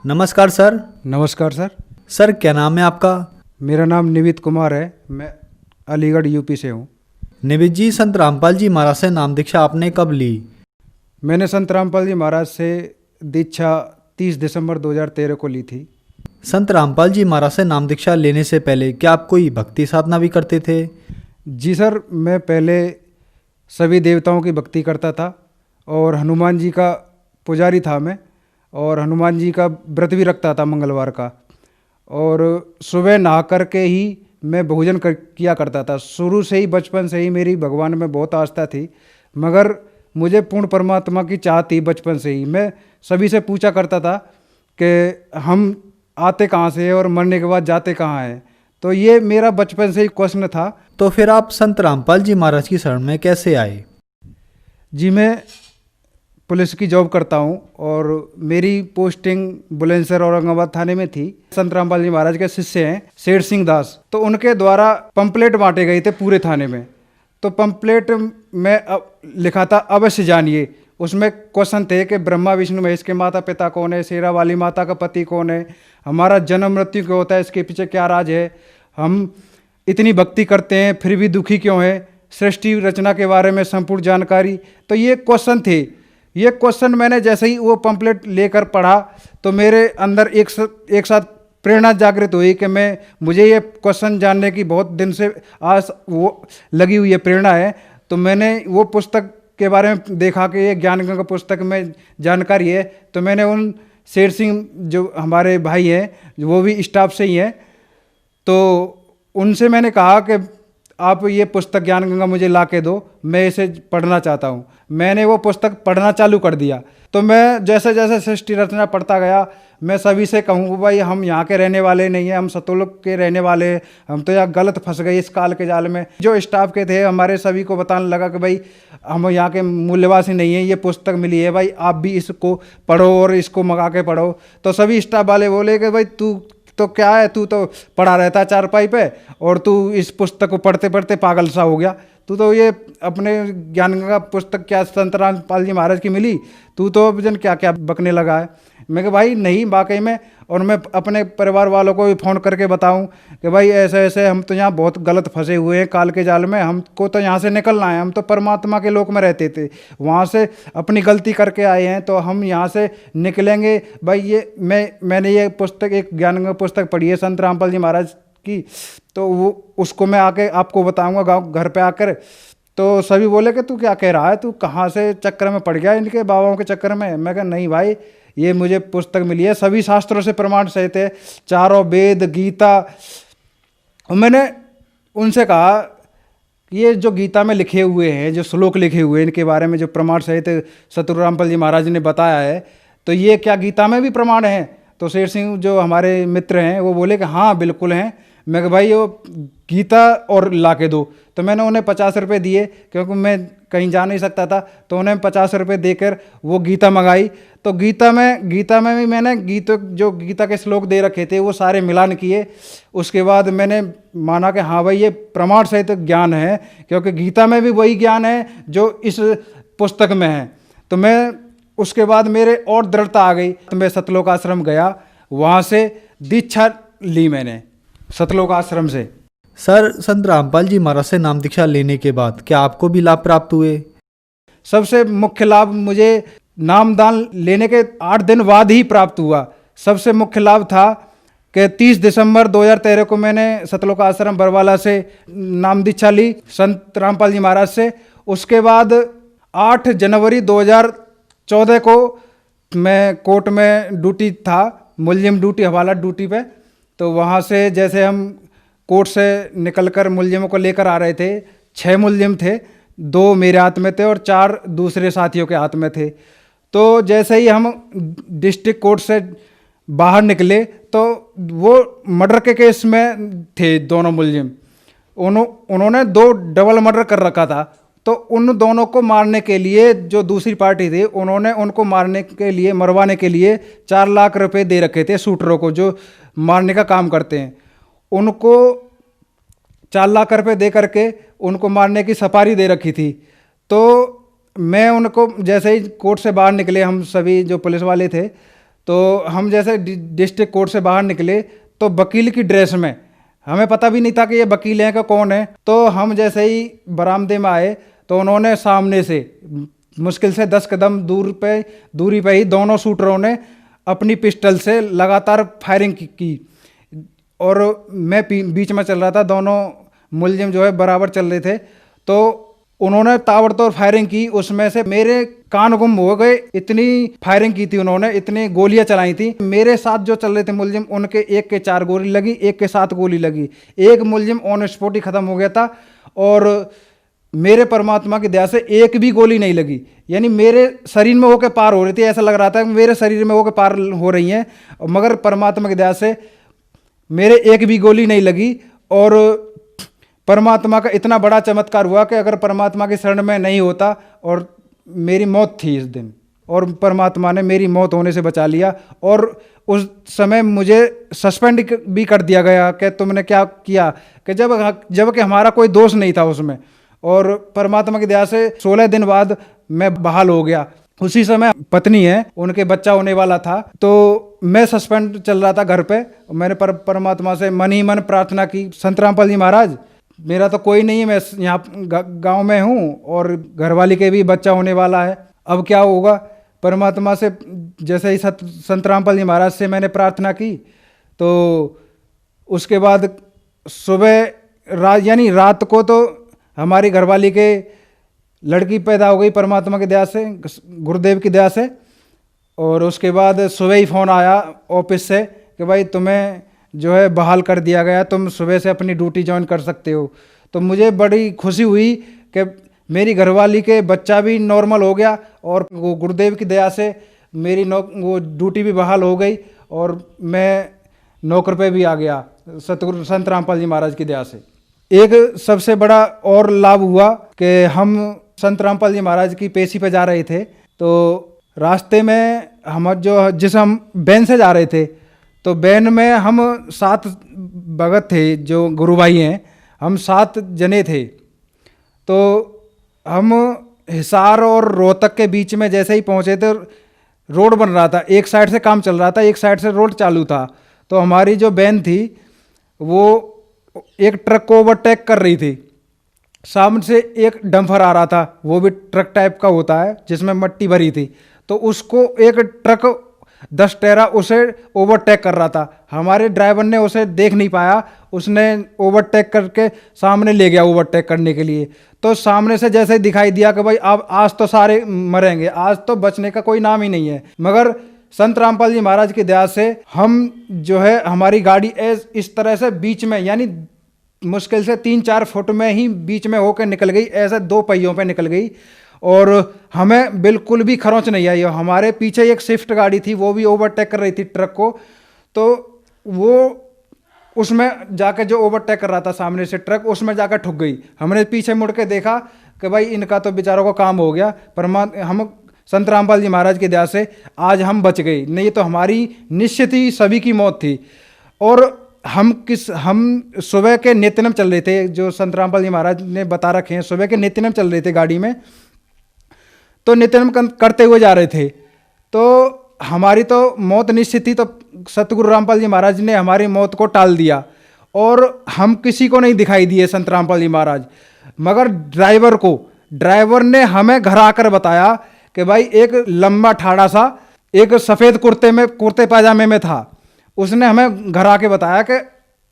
नमस्कार सर। नमस्कार sir. Sir क्या नाम है आपका? मेरा नाम निवित कुमार है। मैं अलीगढ़ यूपी से हूँ। निवित जी, संत रामपाल जी महाराज से नाम दीक्षा आपने कब ली? मैंने संत रामपाल जी महाराज से दीक्षा 30 दिसंबर 2013 को ली थी। संत रामपाल जी महाराज से नाम दीक्षा लेने से पहले क्या आप कोई भक्ति साधना भी करते थे? जी सर, मैं पहले सभी देवताओं की भक्ति करता था और हनुमान जी का पुजारी था मैं, और हनुमान जी का व्रत भी रखता था मंगलवार का। और सुबह नहा करके ही मैं भोजन किया करता था। शुरू से ही, बचपन से ही मेरी भगवान में बहुत आस्था थी, मगर मुझे पूर्ण परमात्मा की चाह थी। बचपन से ही मैं सभी से पूछा करता था कि हम आते कहाँ से हैं और मरने के बाद जाते कहाँ हैं। तो ये मेरा बचपन से ही क्वेश्चन था। तो फिर आप संत रामपाल जी महाराज की शरण में कैसे आए? जी, मैं पुलिस की जॉब करता हूँ और मेरी पोस्टिंग बुलंदशहर औरंगाबाद थाने में थी। संत रामपाल जी महाराज के शिष्य हैं शेर सिंह दास, तो उनके द्वारा पंपलेट बांटे गए थे पूरे थाने में। तो पंपलेट में लिखा था अवश्य जानिए। उसमें क्वेश्चन थे कि ब्रह्मा विष्णु महेश के माता पिता कौन है, शेरा वाली माता का पति कौन है, हमारा जन्म मृत्यु क्यों होता है, इसके पीछे क्या राज है, हम इतनी भक्ति करते हैं फिर भी दुखी क्यों है, सृष्टि रचना के बारे में संपूर्ण जानकारी। तो ये क्वेश्चन थे। ये क्वेश्चन मैंने जैसे ही वो पंपलेट लेकर पढ़ा तो मेरे अंदर एक साथ प्रेरणा जागृत हुई कि मुझे ये क्वेश्चन जानने की बहुत दिन से आस वो लगी हुई है, प्रेरणा है। तो मैंने वो पुस्तक के बारे में देखा कि ये ज्ञान गंगा पुस्तक में जानकारी है। तो मैंने उन शेर सिंह जो हमारे भाई हैं, वो भी स्टाफ से ही हैं, तो उनसे मैंने कहा कि आप ये पुस्तक ज्ञान गंगा मुझे ला के दो, मैं इसे पढ़ना चाहता हूँ। मैंने वो पुस्तक पढ़ना चालू कर दिया। तो मैं जैसे जैसे सृष्टि रचना पढ़ता गया, मैं सभी से कहूँ भाई हम यहाँ के रहने वाले नहीं हैं, हम सतोलक के रहने वाले हैं, हम तो यहाँ गलत फंस गए इस काल के जाल में। जो स्टाफ के थे हमारे सभी को बताने लगा कि भाई हम यहाँ के मूल्यवासी नहीं हैं, ये पुस्तक मिली है भाई, आप भी इसको पढ़ो और इसको मंगा के पढ़ो। तो सभी स्टाफ वाले बोले कि भाई तू तो क्या है, तू तो पढ़ा रहता है चारपाई पे और तू इस पुस्तक को पढ़ते पढ़ते पागल सा हो गया। तू तो ये अपने ज्ञान गंगा पुस्तक क्या संत रामपाल जी महाराज की मिली, तू तो जन क्या क्या बकने लगा है। मैं कहा भाई नहीं, वाकई में। और मैं अपने परिवार वालों को भी फ़ोन करके बताऊं कि भाई ऐसे ऐसे हम तो यहाँ बहुत गलत फंसे हुए हैं काल के जाल में, हमको तो यहाँ से निकलना है, हम तो परमात्मा के लोक में रहते थे, वहाँ से अपनी गलती करके आए हैं, तो हम यहाँ से निकलेंगे भाई। ये मैंने ये पुस्तक, एक ज्ञान गंगा पुस्तक पढ़ी है संत रामपाल जी महाराज की, तो वो उसको मैं आके आपको बताऊँगा गाँव घर पर आकर। तो सभी बोले कि तू क्या कह रहा है, तू कहाँ से चक्कर में पड़ गया, इनके बाबाओं के चक्कर में। मैं कहा नहीं भाई, ये मुझे पुस्तक मिली है, सभी शास्त्रों से प्रमाण सहित है, चारों वेद गीता। और मैंने उनसे कहा ये जो गीता में लिखे हुए हैं, जो श्लोक लिखे हुए हैं, इनके बारे में जो प्रमाण सहित सतगुरु रामपाल जी महाराज ने बताया है, तो ये क्या गीता में भी प्रमाण है? तो शेर सिंह जो हमारे मित्र हैं वो बोले कि हाँ बिल्कुल हैं। मैं कहा भाई वो गीता और ला के दो। तो मैंने उन्हें 50 रुपये दिए, क्योंकि मैं कहीं जा नहीं सकता था, तो उन्हें 50 रुपये देकर वो गीता मंगाई। तो गीता में भी मैंने जो गीता के श्लोक दे रखे थे वो सारे मिलान किए। उसके बाद मैंने माना कि हाँ भाई ये प्रमाण सहित ज्ञान है, क्योंकि गीता में भी वही ज्ञान है जो इस पुस्तक में है। तो मैं उसके बाद मेरे और दृढ़ता आ गई, तो मैं सतलोक आश्रम गया, वहाँ से दीक्षा ली मैंने सतलोक आश्रम से। सर, संत रामपाल जी महाराज से नाम दीक्षा लेने के बाद क्या आपको भी लाभ प्राप्त हुए? सबसे मुख्य लाभ मुझे नामदान लेने के 8 दिन बाद ही प्राप्त हुआ। सबसे मुख्य लाभ था कि 30 दिसंबर 2013 को मैंने सतलोक आश्रम बरवाला से नाम दीक्षा ली संत रामपाल जी महाराज से। उसके बाद 8 जनवरी 2014 को मैं कोर्ट में ड्यूटी था, मुलजिम ड्यूटी, हवाला ड्यूटी पे। तो वहाँ से जैसे हम कोर्ट से निकलकर मुलजिमों को लेकर आ रहे थे, 6 मुलजिम थे, 2 मेरे हाथ में थे और 4 दूसरे साथियों के हाथ में थे। तो जैसे ही हम डिस्ट्रिक्ट कोर्ट से बाहर निकले तो वो मर्डर के केस में थे दोनों मुलजिम। उन्होंने 2 डबल मर्डर कर रखा था। तो उन दोनों को मारने के लिए जो दूसरी पार्टी थी, उन्होंने उनको मारने के लिए, मरवाने के लिए 4 लाख रुपए दे रखे थे शूटरों को, जो मारने का काम करते हैं। उनको 4 लाख रुपए दे करके उनको मारने की सफारी दे रखी थी। तो मैं उनको जैसे ही कोर्ट से बाहर निकले, हम सभी जो पुलिस वाले थे, तो हम जैसे डिस्ट्रिक्ट कोर्ट से बाहर निकले तो वकील की ड्रेस में, हमें पता भी नहीं था कि ये वकील हैं कि कौन है। तो हम जैसे ही बरामदे में आए तो उन्होंने सामने से मुश्किल से 10 कदम दूरी पे ही दोनों शूटरों ने अपनी पिस्टल से लगातार फायरिंग की और मैं बीच में चल रहा था, दोनों मुलजिम जो है बराबर चल रहे थे। तो उन्होंने ताबड़तोड़ फायरिंग की, उसमें से मेरे कान गुम हो गए, इतनी फायरिंग की थी उन्होंने, इतनी गोलियां चलाई थी। मेरे साथ जो चल रहे थे मुलजिम, उनके एक के 4 गोली लगी, एक के 7 गोली लगी। एक मुलजिम ऑन स्पॉट ही खत्म हो गया था और मेरे परमात्मा की दया से एक भी गोली नहीं लगी। यानी मेरे शरीर में होकर पार हो रही थी, ऐसा लग रहा था कि मेरे शरीर में होकर पार हो रही हैं, मगर परमात्मा की दया से मेरे एक भी गोली नहीं लगी। और परमात्मा का इतना बड़ा चमत्कार हुआ कि अगर परमात्मा की शरण में नहीं होता और मेरी मौत थी इस दिन, और परमात्मा ने मेरी मौत होने से बचा लिया। और उस समय मुझे सस्पेंड भी कर दिया गया कि तुमने क्या किया, कि जब कि हमारा कोई दोष नहीं था उसमें। और परमात्मा की दया से 16 दिन बाद मैं बहाल हो गया। उसी समय पत्नी है, उनके बच्चा होने वाला था, तो मैं सस्पेंड चल रहा था घर पे। मैंने परमात्मा से मन ही मन प्रार्थना की, संत रामपाल जी महाराज मेरा तो कोई नहीं है, मैं यहाँ गांव में हूँ और घरवाली के भी बच्चा होने वाला है, अब क्या होगा। परमात्मा से जैसे ही संत रामपाल जी महाराज से मैंने प्रार्थना की, तो उसके बाद सुबह यानी रात को तो हमारी घरवाली के लड़की पैदा हो गई परमात्मा की दया से, गुरुदेव की दया से। और उसके बाद सुबह ही फ़ोन आया ऑफिस से कि भाई तुम्हें जो है बहाल कर दिया गया, तुम सुबह से अपनी ड्यूटी ज्वाइन कर सकते हो। तो मुझे बड़ी खुशी हुई कि मेरी घरवाली के बच्चा भी नॉर्मल हो गया और वो गुरुदेव की दया से मेरी वो ड्यूटी भी बहाल हो गई और मैं नौकर पे भी आ गया सतगुरु संत रामपाल जी महाराज की दया से। एक सबसे बड़ा और लाभ हुआ कि हम संत रामपाल जी महाराज की पेशी पे जा रहे थे, तो रास्ते में हम बैन से जा रहे थे, तो बैन में हम 7 भगत थे जो गुरु भाई हैं, हम 7 जने थे। तो हम हिसार और रोहतक के बीच में जैसे ही पहुंचे थे, रोड बन रहा था, एक साइड से काम चल रहा था, एक साइड से रोड चालू था। तो हमारी जो बैन थी वो एक ट्रक को ओवरटेक कर रही थी। सामने से एक डंपर आ रहा था, वो भी ट्रक टाइप का होता है जिसमें मट्टी भरी थी, तो उसको एक ट्रक 10 टैरा उसे ओवरटेक कर रहा था। हमारे ड्राइवर ने उसे देख नहीं पाया, उसने ओवरटेक करके सामने ले गया ओवरटेक करने के लिए। तो सामने से जैसे ही दिखाई दिया कि भाई अब आज तो सारे मरेंगे, आज तो बचने का कोई नाम ही नहीं है। मगर संत रामपाल जी महाराज की दया से हम जो है हमारी गाड़ी इस तरह से बीच में, यानी मुश्किल से 3-4 फुट में ही बीच में होकर निकल गई, ऐसे 2 पहियों पे निकल गई और हमें बिल्कुल भी खरोंच नहीं आई। हमारे पीछे एक स्विफ्ट गाड़ी थी, वो भी ओवरटेक कर रही थी ट्रक को, तो वो उसमें जाकर जो ओवरटेक कर रहा था सामने से ट्रक, उसमें जाकर ठुक गई। हमने पीछे मुड़ के देखा कि भाई इनका तो बेचारों को काम हो गया। हम संत रामपाल जी महाराज की दया से आज हम बच गए, नहीं तो हमारी निश्चित ही सभी की मौत थी। और हम सुबह के नित्यनम चल रहे थे, जो संत रामपाल जी महाराज ने बता रखे हैं, सुबह के नित्यनम चल रहे थे गाड़ी में, तो नित्यनम करते हुए जा रहे थे, तो हमारी तो मौत निश्चित थी। तो सतगुरु रामपाल जी महाराज ने हमारी मौत को टाल दिया और हम किसी को नहीं दिखाई दिए संत रामपाल जी महाराज, मगर ड्राइवर ने हमें घर आकर बताया कि भाई एक लंबा ठाड़ा सा एक सफ़ेद कुर्ते पाजामे में था। उसने हमें घर आके बताया कि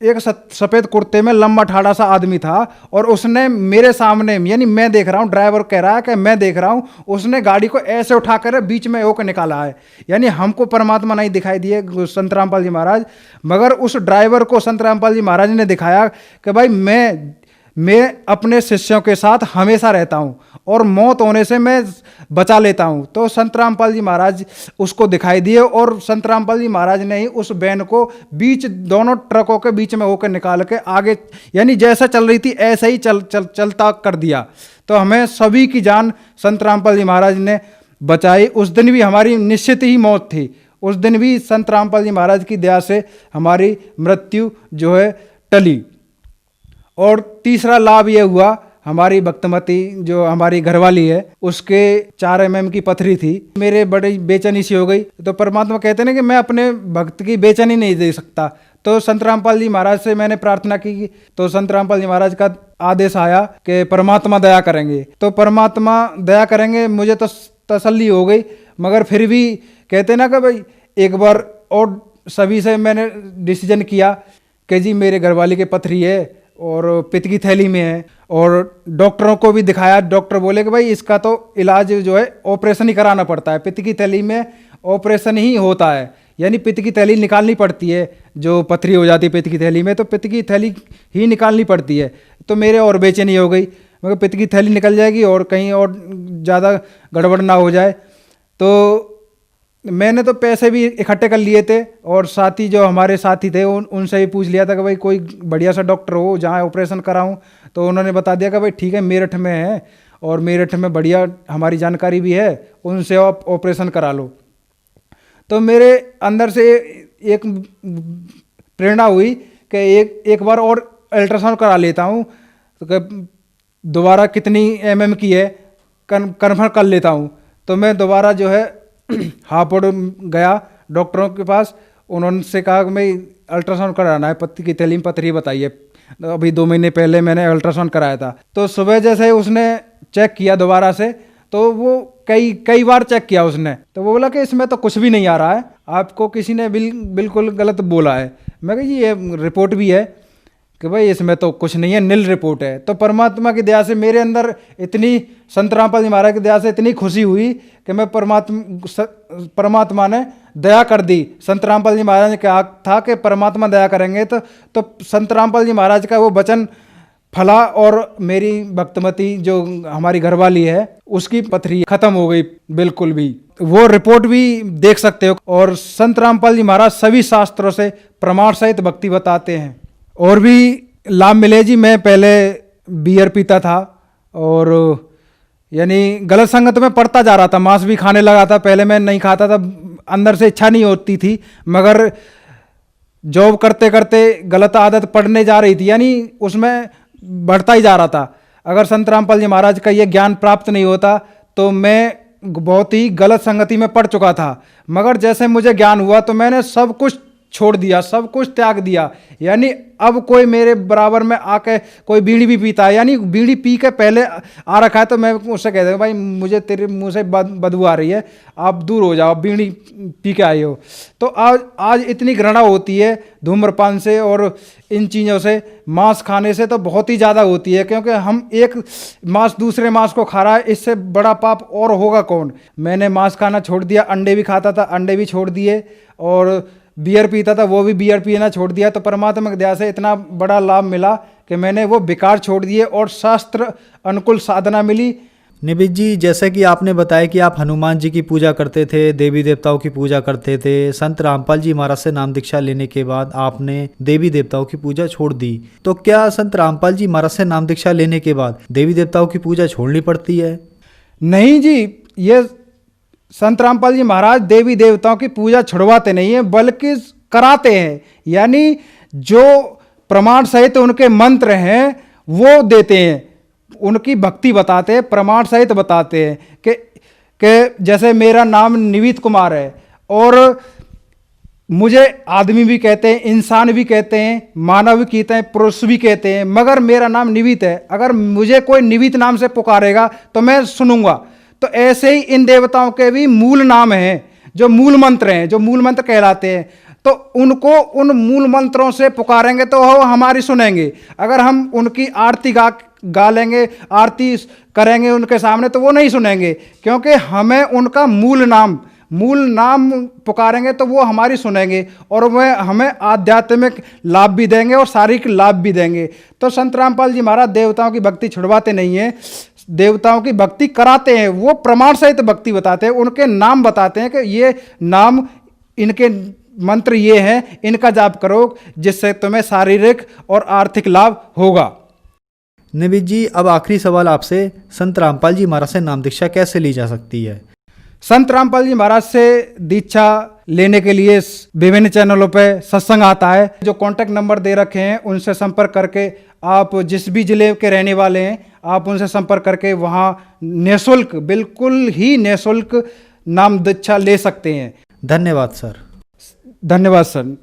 एक सफ़ेद कुर्ते में लंबा ठाड़ा सा आदमी था और उसने मेरे सामने, यानी मैं देख रहा हूँ, ड्राइवर कह रहा है कि मैं देख रहा हूँ, उसने गाड़ी को ऐसे उठाकर बीच में होकर निकाला है। यानी हमको परमात्मा नहीं दिखाई दिए संत रामपाल जी महाराज, मगर उस ड्राइवर को संत रामपाल जी महाराज ने दिखाया कि भाई मैं अपने शिष्यों के साथ हमेशा रहता हूँ और मौत होने से मैं बचा लेता हूँ। तो संत रामपाल जी महाराज उसको दिखाई दिए और संत रामपाल जी महाराज ने ही उस वैन को दोनों ट्रकों के बीच में होकर निकाल के आगे, यानी जैसा चल रही थी ऐसा ही चलता कर दिया। तो हमें सभी की जान संत रामपाल जी महाराज ने बचाई। उस दिन भी हमारी निश्चित ही मौत थी, उस दिन भी संत रामपाल जी महाराज की दया से हमारी मृत्यु जो है टली। और तीसरा लाभ ये हुआ, हमारी भक्तमती जो हमारी घरवाली है उसके 4 mm की पथरी थी। मेरे बड़ी बेचैनी सी हो गई। तो परमात्मा कहते हैं कि मैं अपने भक्त की बेचैनी नहीं दे सकता। तो संत रामपाल जी महाराज से मैंने प्रार्थना की। तो संत रामपाल जी महाराज का आदेश आया कि परमात्मा दया करेंगे। तो परमात्मा दया करेंगे, मुझे तो तसल्ली हो गई। मगर फिर भी कहते ना कि भाई एक बार और सभी से मैंने डिसीजन किया कि जी मेरे घरवाली के पथरी है और पित्त की थैली में है, और डॉक्टरों को भी दिखाया। डॉक्टर बोले कि भाई इसका तो इलाज जो है ऑपरेशन ही कराना पड़ता है, पित्त की थैली में ऑपरेशन ही होता है, यानी पित्त की थैली निकालनी पड़ती है। जो पथरी हो जाती है पित्त की थैली में तो पित्त की थैली ही निकालनी पड़ती है। तो मेरे और बेचैनी हो गई, मगर पित्त की थैली निकल जाएगी और कहीं और ज़्यादा गड़बड़ ना हो जाए। तो मैंने तो पैसे भी इकट्ठे कर लिए थे, और साथी जो हमारे साथी थे उनसे भी पूछ लिया था कि भाई कोई बढ़िया सा डॉक्टर हो जहाँ ऑपरेशन कराऊं। तो उन्होंने बता दिया कि भाई ठीक है, मेरठ में है और मेरठ में बढ़िया हमारी जानकारी भी है, उनसे आप ऑपरेशन करा लो। तो मेरे अंदर से एक प्रेरणा हुई कि एक बार और अल्ट्रासाउंड करा लेता हूँ, तो दोबारा कितनी mm की है कन्फर्म कर लेता हूँ। तो मैं दोबारा जो है हापुड़ गया डॉक्टरों के पास। उन्होंने कहा कि मैं अल्ट्रासाउंड कराना है, पत्ती की थैली में पथरी बताइए। अभी 2 महीने पहले मैंने अल्ट्रासाउंड कराया था। तो सुबह जैसे उसने चेक किया दोबारा से, तो वो कई बार चेक किया उसने, तो वो बोला कि इसमें तो कुछ भी नहीं आ रहा है, आपको किसी ने बिल्कुल गलत बोला है। मैं कहा जी ये रिपोर्ट भी है कि भाई इसमें तो कुछ नहीं है, नील रिपोर्ट है। तो परमात्मा की दया से मेरे अंदर इतनी, संत रामपाल जी महाराज की दया से इतनी खुशी हुई कि मैं परमात्मा ने दया कर दी। संत रामपाल जी महाराज ने कहा था कि परमात्मा दया करेंगे, तो संत रामपाल जी महाराज का वो वचन फला, और मेरी भक्तमती जो हमारी घरवाली है उसकी पथरी खत्म हो गई बिल्कुल भी। वो रिपोर्ट भी देख सकते हो। और संत रामपाल जी महाराज सभी शास्त्रों से प्रमाण सहित भक्ति बताते हैं। और भी लाभ मिले जी। मैं पहले बियर पीता था और यानी गलत संगत में पड़ता जा रहा था, मांस भी खाने लगा था। पहले मैं नहीं खाता था, अंदर से इच्छा नहीं होती थी, मगर जॉब करते करते गलत आदत पड़ने जा रही थी, यानी उसमें बढ़ता ही जा रहा था। अगर संत रामपाल जी महाराज का ये ज्ञान प्राप्त नहीं होता तो मैं बहुत ही गलत संगति में पड़ चुका था। मगर जैसे मुझे ज्ञान हुआ तो मैंने सब कुछ छोड़ दिया, सब कुछ त्याग दिया। यानी अब कोई मेरे बराबर में आके कोई बीड़ी भी पीता है, यानी बीड़ी पी के पहले आ रखा है, तो मैं उससे कहता हूँ भाई मुझे तेरे मुंह से बदबू आ रही है, आप दूर हो जाओ, बीड़ी पी के आए हो। तो आज इतनी घृणा होती है धूम्रपान से और इन चीज़ों से, मांस खाने से तो बहुत ही ज़्यादा होती है, क्योंकि हम एक मांस दूसरे मांस को खा रहा है, इससे बड़ा पाप और होगा कौन। मैंने मांस खाना छोड़ दिया, अंडे भी खाता था, अंडे भी छोड़ दिए, और बियर पीता था, वो भी बियर पीना छोड़ दिया। तो परमात्मा की दया से इतना बड़ा लाभ मिला कि मैंने वो बेकार छोड़ दिए और शास्त्र अनुकूल साधना मिली। निबित जी, जैसे कि आपने बताया कि आप हनुमान जी की पूजा करते थे, देवी देवताओं की पूजा करते थे, संत रामपाल जी महाराज से नाम दीक्षा लेने के बाद आपने देवी देवताओं की पूजा छोड़ दी, तो क्या संत रामपाल जी महाराज से नाम दीक्षा लेने के बाद देवी देवताओं की पूजा छोड़नी पड़ती है? नहीं जी, ये संत रामपाल जी महाराज देवी देवताओं की पूजा छुड़वाते नहीं है, बल्कि कराते हैं। यानी जो प्रमाण सहित उनके मंत्र हैं वो देते हैं, उनकी भक्ति बताते हैं, प्रमाण सहित बताते हैं कि जैसे मेरा नाम निवित कुमार है, और मुझे आदमी भी कहते हैं, इंसान भी कहते हैं, मानव भी कहते हैं, पुरुष भी कहते हैं, मगर मेरा नाम निवित है। अगर मुझे कोई निवित नाम से पुकारेगा तो मैं सुनूंगा। तो ऐसे ही इन देवताओं के भी मूल नाम हैं, जो मूल मंत्र हैं, जो मूल मंत्र कहलाते हैं। तो उनको उन मूल मंत्रों से पुकारेंगे तो वो हमारी सुनेंगे। अगर हम उनकी आरती गा लेंगे, आरती करेंगे उनके सामने, तो वो नहीं सुनेंगे, क्योंकि हमें उनका मूल नाम पुकारेंगे तो वो हमारी सुनेंगे, और वह हमें आध्यात्मिक लाभ भी देंगे और शारीरिक लाभ भी देंगे। तो संत रामपाल जी महाराज देवताओं की भक्ति छुड़वाते नहीं हैं, देवताओं की भक्ति कराते हैं। वो प्रमाण सहित भक्ति बताते हैं, उनके नाम बताते हैं कि ये नाम, इनके मंत्र ये हैं, इनका जाप करो, जिससे तुम्हें शारीरिक और आर्थिक लाभ होगा। निबित जी, अब आखिरी सवाल आपसे, संत रामपाल जी महाराज से नाम दीक्षा कैसे ली जा सकती है? संत रामपाल जी महाराज से दीक्षा लेने के लिए विभिन्न चैनलों पे सत्संग आता है। जो कॉन्टैक्ट नंबर दे रखे हैं उनसे संपर्क करके आप जिस भी जिले के रहने वाले हैं आप उनसे संपर्क करके वहाँ निःशुल्क, बिल्कुल ही निःशुल्क नाम दीक्षा ले सकते हैं। धन्यवाद सर। धन्यवाद सर।